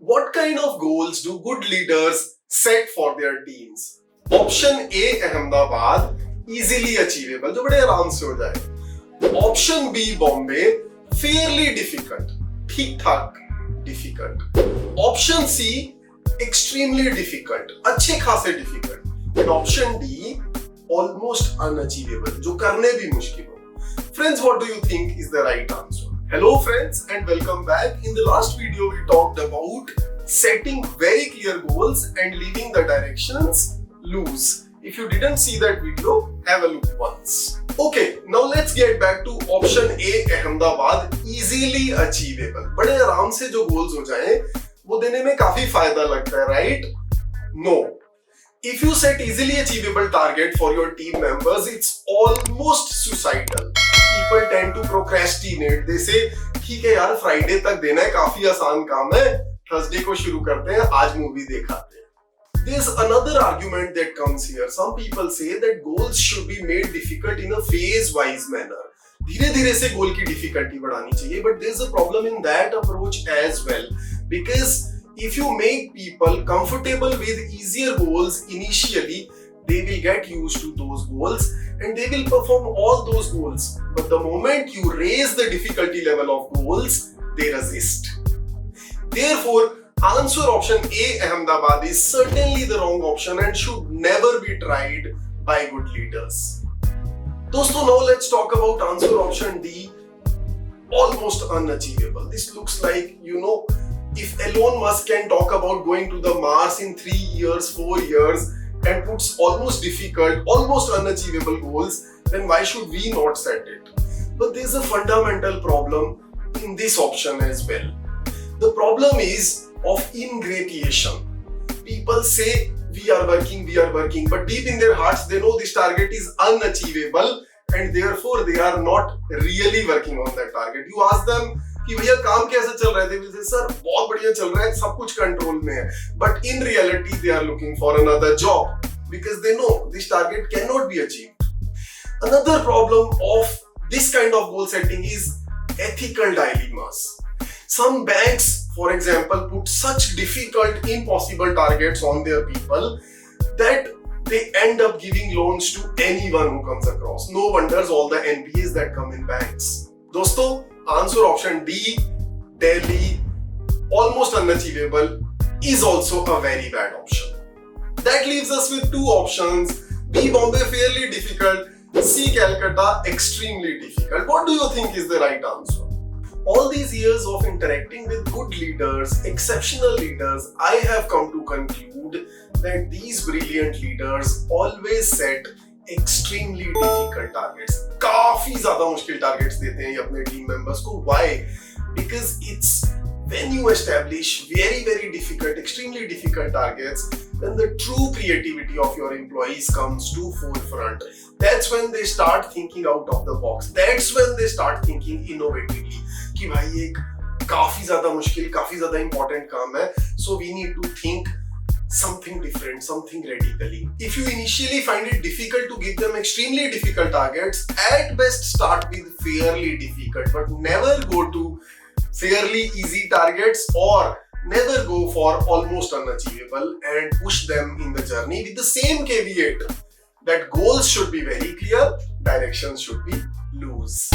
What kind of goals do good leaders set for their teams? Option A Ahmedabad, easily achievable, जो बड़े आराम से हो जाए. Option B Bombay, fairly difficult, ठीक ठाक difficult. Option C, extremely difficult, अच्छे खासे difficult. And option D, almost unachievable, जो करने भी मुश्किल हो. Friends, what do you think is the right answer? Hello friends and welcome back. In the last video we talked about setting very clear goals and leaving the directions loose. If you didn't see that video, have a look once. Okay, now let's get back to option A Ahmedabad, easily achievable. बड़े आराम से जो goals हो जाएं, वो देने में काफी फायदा लगता है, right? No. If you set easily achievable target for your team members, it's almost suicidal. People tend to procrastinate. They say, ठीक है यार, Friday तक देना है, काफी आसान काम है, Thursday को शुरू करते हैं, आज मूवी दिखाते हैं. There's another argument that comes here. Some people say that goals should be made difficult in a phase-wise manner. धीरे-धीरे से goal की difficulty बढ़ानी चाहिए, but there's a problem in that approach as well. Because if you make people comfortable with easier goals initially, they will get used to those goals and they will perform all those goals. But the moment you raise the difficulty level of goals, they resist. Therefore, answer option A Ahmedabad is certainly the wrong option and should never be tried by good leaders. Dosto, now let's talk about answer option D, almost unachievable. This looks like, if Elon Musk can talk about going to the Mars in 3 years, 4 years, and puts almost difficult, almost unachievable goals, then why should we not set it? But there's a fundamental problem in this option as well. The problem is of ingratiation. People say we are working, but deep in their hearts they know this target is unachievable and therefore they are not really working on that target. You ask them कि भैया काम कैसे चल रहा है, they will say sir बहुत बढ़िया चल रहा है, सब कुछ कंट्रोल में है, but in reality they are looking for another job because they know this target cannot be achieved. Another problem of this kind of goal setting is ethical dilemmas. Some banks, for example, put such difficult, impossible targets on their people that they end up giving loans to anyone who comes across. No wonders all the NPAs that come in banks. दोस्तों, answer option D, Delhi, almost unachievable, is also a very bad option. That leaves us with two options. B, Bombay, fairly difficult. C, Calcutta, extremely difficult. What do you think is the right answer? All these years of interacting with good leaders, exceptional leaders, I have come to conclude that these brilliant leaders always set extremely difficult targets. काफी ज़्यादा मुश्किल targets देते हैं ये अपने team members को. Why? Because it's when you establish very, very difficult, extremely difficult targets, then the true creativity of your employees comes to forefront. That's when they start thinking out of the box. That's when they start thinking innovatively. कि भाई एक काफी ज़्यादा मुश्किल, काफी ज़्यादा important काम है. So we need to think something different, something radically. If you initially find it difficult to give them extremely difficult targets, at best start with fairly difficult, but never go to fairly easy targets or never go for almost unachievable and push them in the journey with the same caveat that goals should be very clear, directions should be loose.